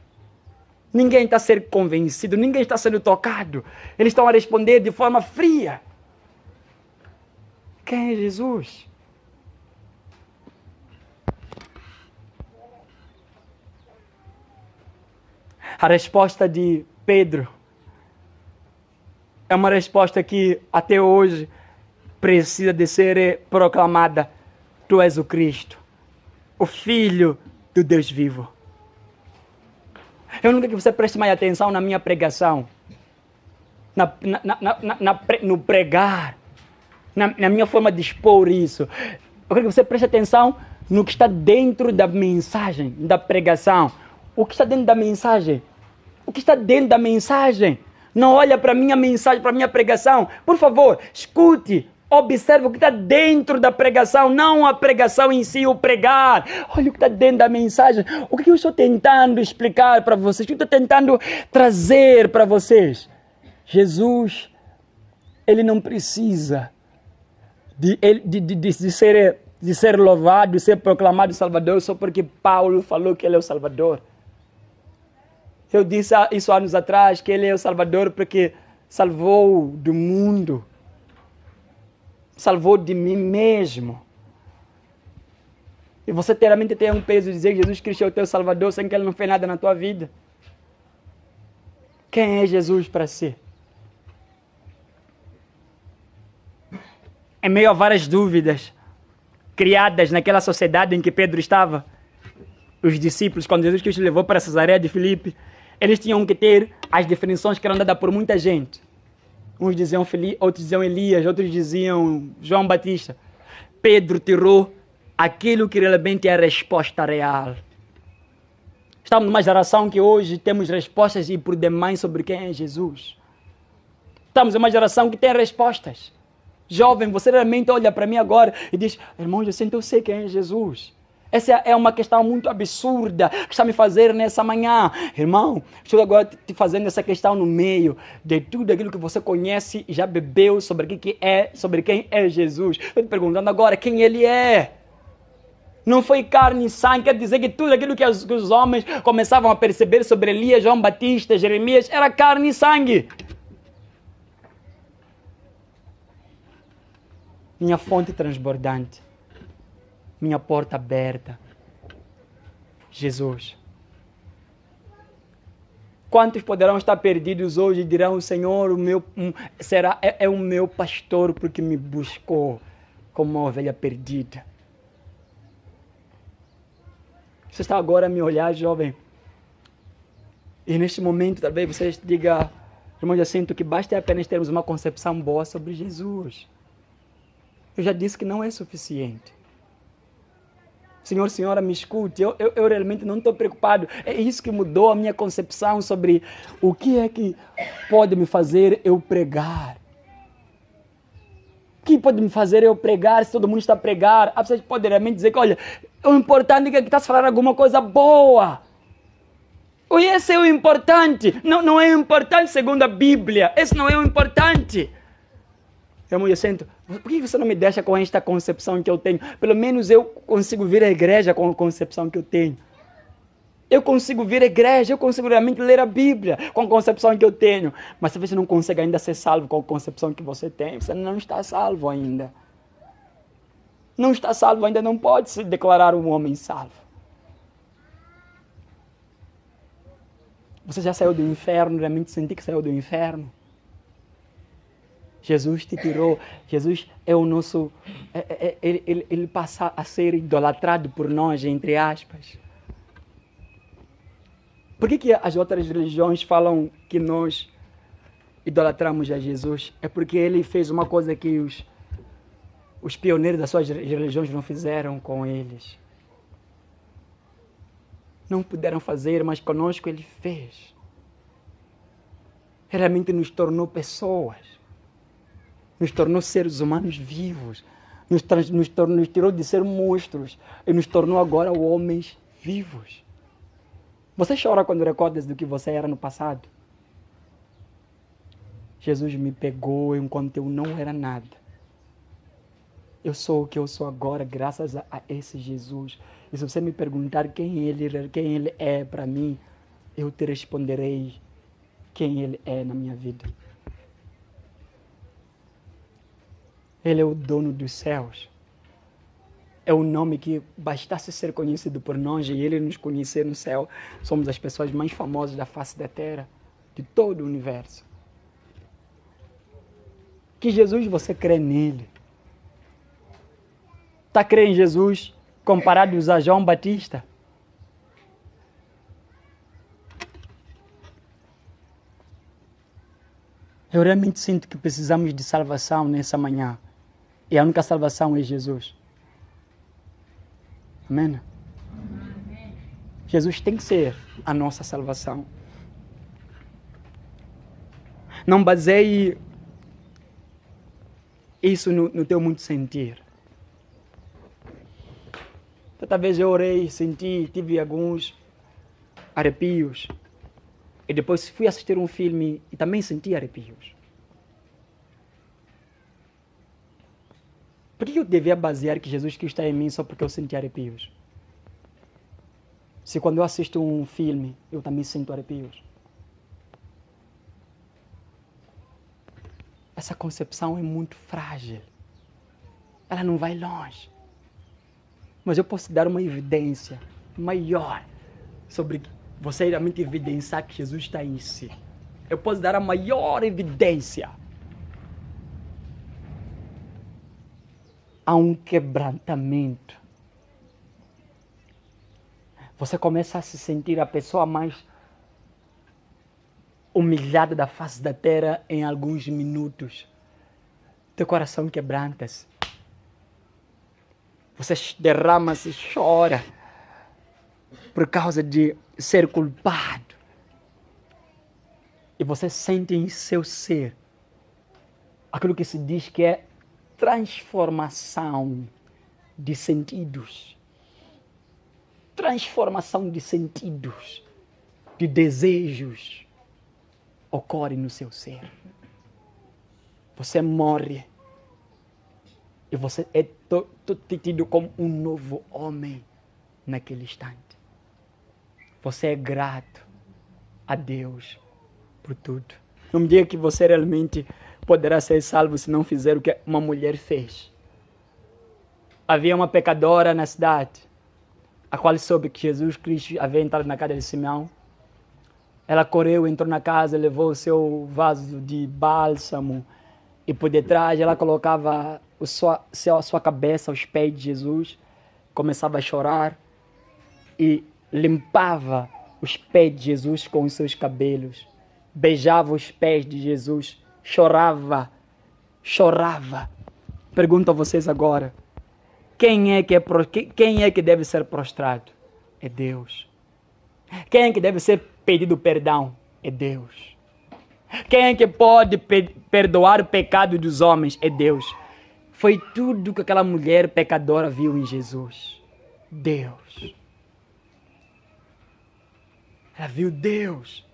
Speaker 1: Ninguém está a ser convencido. Ninguém está sendo tocado. Eles estão a responder de forma fria. Quem é Jesus? A resposta de Pedro é uma resposta que até hoje precisa de ser proclamada. Tu és o Cristo, o Filho do Deus vivo. Eu não quero que você preste mais atenção na minha pregação, no pregar, na minha forma de expor isso. Eu quero que você preste atenção no que está dentro da mensagem, da pregação. O que está dentro da mensagem? O que está dentro da mensagem? Não olha para a minha mensagem, para a minha pregação. Por favor, escute. Observe o que está dentro da pregação, não a pregação em si, o pregar. Olha o que está dentro da mensagem. O que eu estou tentando explicar para vocês? O que eu estou tentando trazer para vocês? Jesus, ele não precisa de ser louvado, de ser proclamado Salvador só porque Paulo falou que ele é o Salvador. Eu disse isso anos atrás, que ele é o Salvador porque salvou do mundo. Salvou de mim mesmo. E você realmente tem um peso de dizer que Jesus Cristo é o teu Salvador sem que ele não fez nada na tua vida. Quem é Jesus para si? Em meio a várias dúvidas criadas naquela sociedade em que Pedro estava, os discípulos, quando Jesus Cristo levou para Cesareia de Filipe, eles tinham que ter as definições que eram dadas por muita gente. Uns diziam outros diziam Elias, outros diziam João Batista. Pedro tirou aquilo que realmente é a resposta real. Estamos numa geração que hoje temos respostas e por demais sobre quem é Jesus. Estamos em uma geração que tem respostas. Jovem, você realmente olha para mim agora e diz, irmão, eu sei quem é Jesus. Essa é uma questão muito absurda que está me fazendo nessa manhã. Irmão, estou agora te fazendo essa questão no meio de tudo aquilo que você conhece e já bebeu sobre quem é Jesus. Estou te perguntando agora quem ele é. Não foi carne e sangue, quer dizer que tudo aquilo que os homens começavam a perceber sobre Elias, João Batista, Jeremias, era carne e sangue. Minha fonte transbordante. Minha porta aberta. Jesus. Quantos poderão estar perdidos hoje e dirão, o Senhor, é o meu pastor porque me buscou como uma ovelha perdida. Você está agora a me olhar, jovem. E neste momento, talvez você diga, irmão Jacinto, que basta apenas termos uma concepção boa sobre Jesus. Eu já disse que não é suficiente. Senhor, senhora, me escute, eu realmente não estou preocupado. É isso que mudou a minha concepção sobre o que é que pode me fazer eu pregar. O que pode me fazer eu pregar se todo mundo está a pregar? As pessoas podem realmente dizer que, olha, o importante é que está a falar alguma coisa boa. E esse é o importante. Não é o importante segundo a Bíblia. Esse não é o importante. Irmão Jacinto, por que você não me deixa com esta concepção que eu tenho? Pelo menos eu consigo vir à igreja com a concepção que eu tenho. Eu consigo vir à igreja, eu consigo realmente ler a Bíblia com a concepção que eu tenho. Mas se você não consegue ainda ser salvo com a concepção que você tem, você não está salvo ainda. Não está salvo ainda, não pode se declarar um homem salvo. Você já saiu do inferno, realmente sentiu que saiu do inferno? Jesus te tirou. Jesus é o nosso... Ele passa a ser idolatrado por nós, entre aspas. Por que as outras religiões falam que nós idolatramos a Jesus? É porque ele fez uma coisa que os pioneiros das suas religiões não fizeram com eles. Não puderam fazer, mas conosco ele fez. Realmente nos tornou pessoas. Nos tornou seres humanos vivos. Nos tirou de ser monstros e nos tornou agora homens vivos. Você chora quando recordas do que você era no passado? Jesus me pegou enquanto eu não era nada. Eu sou o que eu sou agora graças a esse Jesus. E se você me perguntar quem ele é para mim, eu te responderei quem ele é na minha vida. Ele é o dono dos céus. É um nome que bastasse ser conhecido por nós e ele nos conhecer no céu. Somos as pessoas mais famosas da face da terra, de todo o universo. Que Jesus você crê nele? Está crendo em Jesus comparado a João Batista? Eu realmente sinto que precisamos de salvação nessa manhã. E a única salvação é Jesus. Amém? Jesus tem que ser a nossa salvação. Não baseie isso no teu muito sentir. Toda vez eu orei, senti, tive alguns arrepios. E depois fui assistir um filme e também senti arrepios. Por que eu devia basear que Jesus Cristo está em mim só porque eu senti arrepios? Se quando eu assisto um filme, eu também sinto arrepios. Essa concepção é muito frágil. Ela não vai longe. Mas eu posso dar uma evidência maior sobre você realmente evidenciar que Jesus está em si. Eu posso dar a maior evidência. Há um quebrantamento. Você começa a se sentir a pessoa mais humilhada da face da terra em alguns minutos. Teu coração quebranta-se. Você derrama-se, chora por causa de ser culpado. E você sente em seu ser aquilo que se diz que é transformação de sentidos. Transformação de sentidos, de desejos, ocorre no seu ser. Você morre e você é tido como um novo homem naquele instante. Você é grato a Deus por tudo. Não me diga que você realmente poderá ser salvo se não fizer o que uma mulher fez. Havia uma pecadora na cidade, a qual soube que Jesus Cristo havia entrado na casa de Simeão. Ela correu, entrou na casa, levou o seu vaso de bálsamo e por detrás ela colocava a sua cabeça aos pés de Jesus, começava a chorar e limpava os pés de Jesus com os seus cabelos, beijava os pés de Jesus, chorava. Pergunto a vocês agora, quem é que deve ser prostrado? É Deus. Quem é que deve ser pedido perdão? É Deus. Quem é que pode perdoar o pecado dos homens? É Deus. Foi tudo que aquela mulher pecadora viu em Jesus. Deus. Ela viu Deus.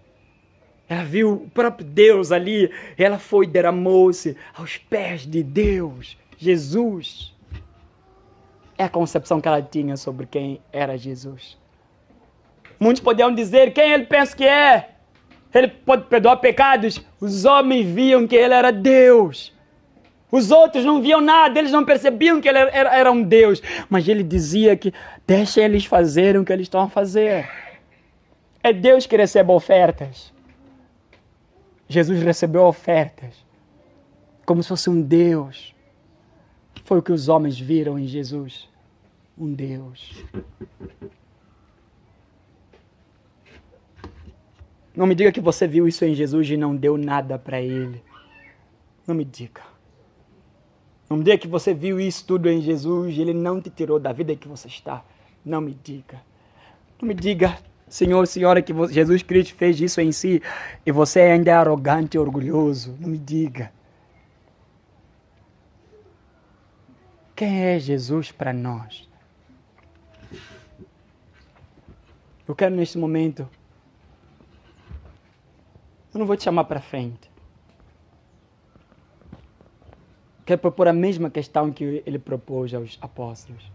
Speaker 1: Ela viu o próprio Deus ali. Ela foi, derramou-se aos pés de Deus. Jesus. É a concepção que ela tinha sobre quem era Jesus. Muitos podiam dizer, quem ele pensa que é? Ele pode perdoar pecados. Os homens viam que ele era Deus. Os outros não viam nada, eles não percebiam que ele era um Deus. Mas ele dizia que deixa eles fazerem o que eles estão a fazer. É Deus que recebe ofertas. Jesus recebeu ofertas como se fosse um Deus. Foi o que os homens viram em Jesus. Um Deus. Não me diga que você viu isso em Jesus e não deu nada para ele. Não me diga. Não me diga que você viu isso tudo em Jesus e ele não te tirou da vida que você está. Não me diga. Não me diga, Senhor, Senhora, que Jesus Cristo fez isso em si e você ainda é arrogante e orgulhoso. Não me diga. Quem é Jesus para nós? Eu quero neste momento, eu não vou te chamar para frente. Quero propor a mesma questão que ele propôs aos apóstolos.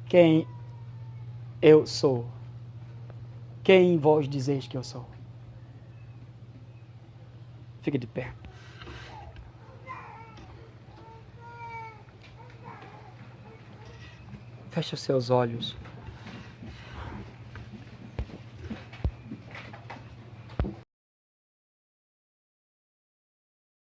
Speaker 1: Quem eu sou? Quem vós dizeis que eu sou? Fique de pé. Feche os seus olhos.